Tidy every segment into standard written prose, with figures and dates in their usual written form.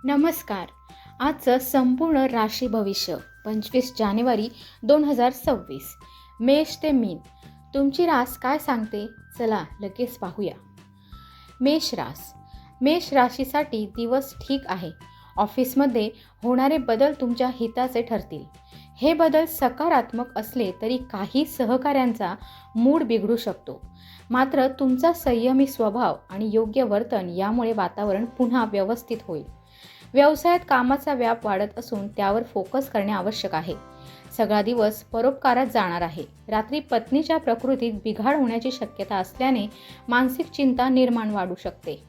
नमस्कार. आजचं संपूर्ण राशी भविष्य 25 जानेवारी 2026 मेष ते मीन. तुमची रास काय सांगते? चला लगेच पाहूया. मेष रास. मेष राशीसाठी दिवस ठीक आहे. ऑफिसमध्ये होणारे बदल तुमच्या हिताचे ठरतील. हे बदल सकारात्मक असले तरी काही सहकाऱ्यांचा मूड बिघडू शकतो. मात्र तुमचा संयमी स्वभाव आणि योग्य वर्तन यामुळे वातावरण पुन्हा व्यवस्थित होईल. व्यवसायात कामाचा व्याप वाढत असून त्यावर फोकस करणे आवश्यक आहे. सगळा दिवस परोपकारात जाणार आहे. रात्री पत्नीच्या प्रकृतीत बिघाड होण्याची शक्यता असल्याने मानसिक चिंता निर्माण वाढू शकते.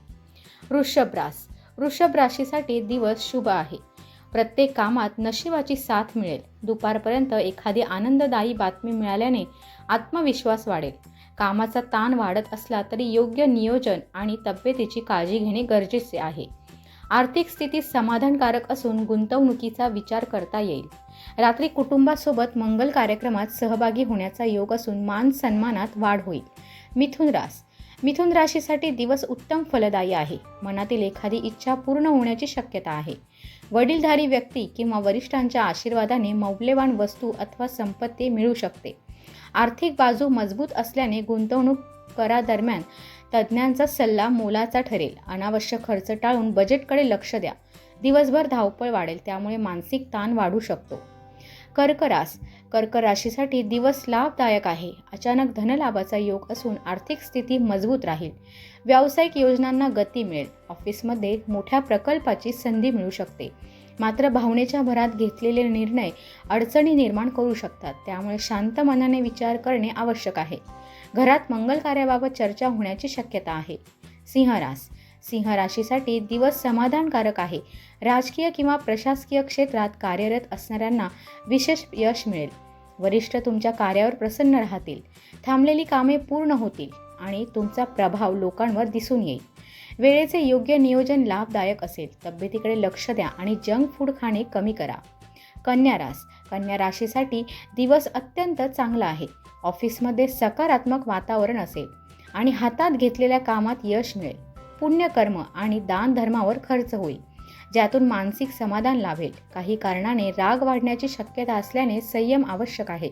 वृषभ रास. वृषभ राशीसाठी दिवस शुभ आहे. प्रत्येक कामात नशिबाची साथ मिळेल. दुपारपर्यंत एखादी आनंददायी बातमी मिळाल्याने आत्मविश्वास वाढेल. कामाचा ताण वाढत असला तरी योग्य नियोजन आणि तब्येतीची काळजी घेणे गरजेचे आहे. आर्थिक स्थिती समाधानकारक असून गुंतवणुकीचा विचार करता येईल. रात्री कुटुंबासोबत मंगल कार्यक्रमात सहभागी होण्याचा योग असून मान सन्मानात वाढ होईल. मिथुन रास. मिथुन राशीसाठी दिवस उत्तम फलदायी आहे. मनातील एखादी इच्छा पूर्ण होण्याची शक्यता आहे. वडीलधारी व्यक्ती किंवा वरिष्ठांच्या आशीर्वादाने मौल्यवान वस्तू अथवा संपत्ती मिळू शकते. आर्थिक बाजू मजबूत असल्याने गुंतवणूक करादरम्यान तज्ज्ञांचा सल्ला मोलाचा ठरेल. अनावश्यक खर्च टाळून बजेटकडे लक्ष द्या. दिवसभर धावपळ वाढेल त्यामुळे मानसिक ताण वाढू शकतो. कर्क रास. कर्क राशीसाठी दिवस लाभदायक आहे. अचानक धनलाभाचा योग असून आर्थिक स्थिती मजबूत राहील. व्यावसायिक योजनांना गती मिळेल. ऑफिसमध्ये मोठ्या प्रकल्पाची संधी मिळू शकते. मात्र भावनेच्या भरात घेतलेले निर्णय अडचणी निर्माण करू शकतात. त्यामुळे शांत मनाने विचार करणे आवश्यक आहे. घरात मंगल कार्याबाबत चर्चा होण्याची शक्यता आहे. सिंह रास. सिंह राशीसाठी दिवस समाधानकारक आहे. राजकीय किंवा प्रशासकीय क्षेत्रात कार्यरत असणाऱ्यांना विशेष यश मिळेल. वरिष्ठ तुमच्या कार्यावर प्रसन्न राहतील. थांबलेली कामे पूर्ण होतील आणि तुमचा प्रभाव लोकांवर दिसून येईल. वेळेचे योग्य नियोजन लाभदायक असेल. तब्येतीकडे लक्ष द्या आणि जंक फूड खाणे कमी करा. कन्या रास. कन्या राशीसाठी दिवस अत्यंत चांगला आहे. ऑफिसमध्ये सकारात्मक वातावरण असेल आणि हातात घेतलेल्या कामात यश मिळेल. पुण्यकर्म आणि दानधर्मावर खर्च होईल, ज्यातून मानसिक समाधान लाभेल. काही कारणाने राग वाढण्याची शक्यता असल्याने संयम आवश्यक आहे.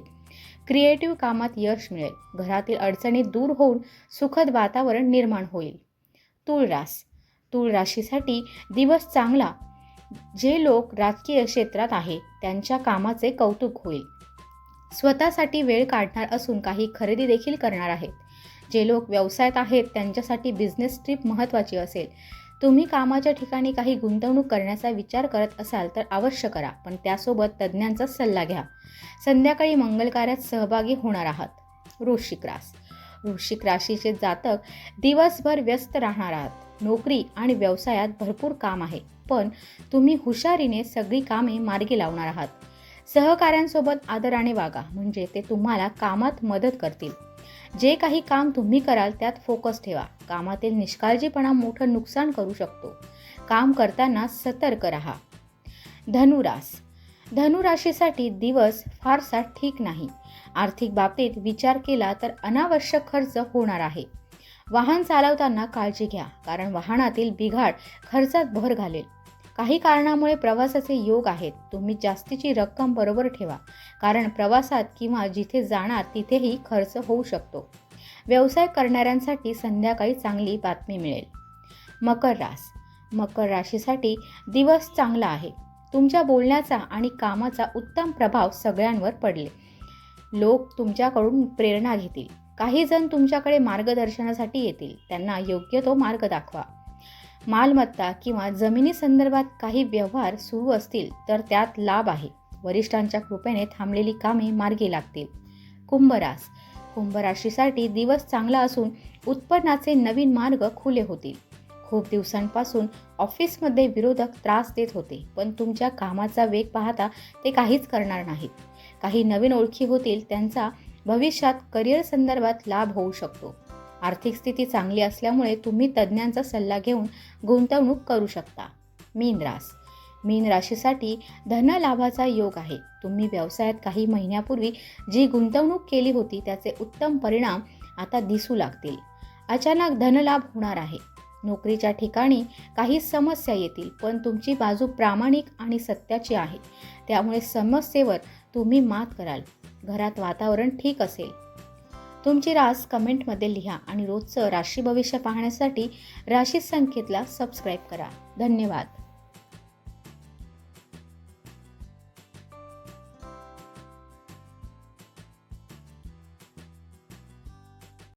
क्रिएटिव्ह कामात यश मिळेल. घरातील अडचणी दूर होऊन सुखद वातावरण निर्माण होईल. तूळ रास. तूळ राशीसाठी दिवस चांगला. जे लोक राजकीय क्षेत्रात आहे त्यांच्या कामाचे कौतुक होईल. स्वतःसाठी वेळ काढणार असून काही खरेदी देखील करणार आहेत. जे लोक व्यवसायात आहेत त्यांच्यासाठी बिझनेस ट्रिप महत्त्वाची असेल. तुम्ही कामाच्या ठिकाणी काही गुंतवणूक करण्याचा विचार करत असाल तर अवश्य करा, पण त्यासोबत तज्ज्ञांचा सल्ला घ्या. संध्याकाळी मंगल कार्यात सहभागी होणार आहात. वृश्चिक रास. वृश्चिक राशीचे जातक दिवसभर व्यस्त राहणार आहात. नोकरी आणि व्यवसायात भरपूर काम आहे, पण तुम्ही हुशारीने सगळी कामे मार्गी लावणार आहात. सहकाऱ्यांसोबत आदराने वागा, म्हणजे ते तुम्हाला कामात मदत करतील. जे काही काम तुम्ही कराल त्यात फोकस ठेवा. कामातील निष्काळजीपणा मोठं नुकसान करू शकतो. काम करताना सतर्क राहा. धनुरास. धनुराशीसाठी दिवस फारसा ठीक नाही. आर्थिक बाबतीत विचार केला तर अनावश्यक खर्च होणार आहे. वाहन चालवताना काळजी घ्या, कारण वाहनातील बिघाड खर्चात भर घालेल. काही कारणामुळे प्रवासाचे योग आहेत. तुम्ही जास्तीची रक्कम बरोबर ठेवा, कारण प्रवासात किंवा जिथे जाणार तिथेही खर्च होऊ शकतो. व्यवसाय करणाऱ्यांसाठी संध्याकाळी चांगली बातमी मिळेल. मकर रास. मकर राशीसाठी दिवस चांगला आहे. तुमच्या बोलण्याचा आणि कामाचा उत्तम प्रभाव सगळ्यांवर पडेल. लोक तुमच्याकडून प्रेरणा घेतील. काही जण तुमच्याकडे मार्गदर्शनासाठी येतील. त्यांना योग्य तो मार्ग दाखवा. मालमत्ता किंवा जमिनी संदर्भात काही व्यवहार सुरू असतील तर त्यात लाभ आहे. वरिष्ठांच्या कृपेने थांबलेली कामे मार्गी लागतील. कुंभ रास. कुंभ राशीसाठी दिवस चांगला असून उत्पन्नाचे नवीन मार्ग खुले होतील. खूप दिवसांपासून ऑफिसमध्ये विरोधक त्रास देत होते, पण तुमच्या कामाचा वेग पाहता ते काहीच करणार नाहीत. काही नवीन ओळखी होतील, त्यांचा भविष्यात करिअर संदर्भात लाभ होऊ शकतो. आर्थिक स्थिती चांगली असल्यामुळे तुम्ही तज्ज्ञांचा सल्ला घेऊन गुंतवणूक करू शकता. मीन रास. मीन राशीसाठी धनलाभाचा योग आहे. तुम्ही व्यवसायात काही महिन्यापूर्वी जी गुंतवणूक केली होती त्याचे उत्तम परिणाम आता दिसू लागतील. अचानक धनलाभ होणार आहे. नोकरीच्या ठिकाणी काही समस्या येतील, पण तुमची बाजू प्रामाणिक आणि सत्याची आहे. त्यामुळे समस्येवर तुम्ही मात कराल. घरात वातावरण ठीक असेल. तुमची रास कमेंटमध्ये लिहा आणि रोजचं राशी भविष्य पाहण्यासाठी राशी संकेतला सबस्क्राईब करा. धन्यवाद.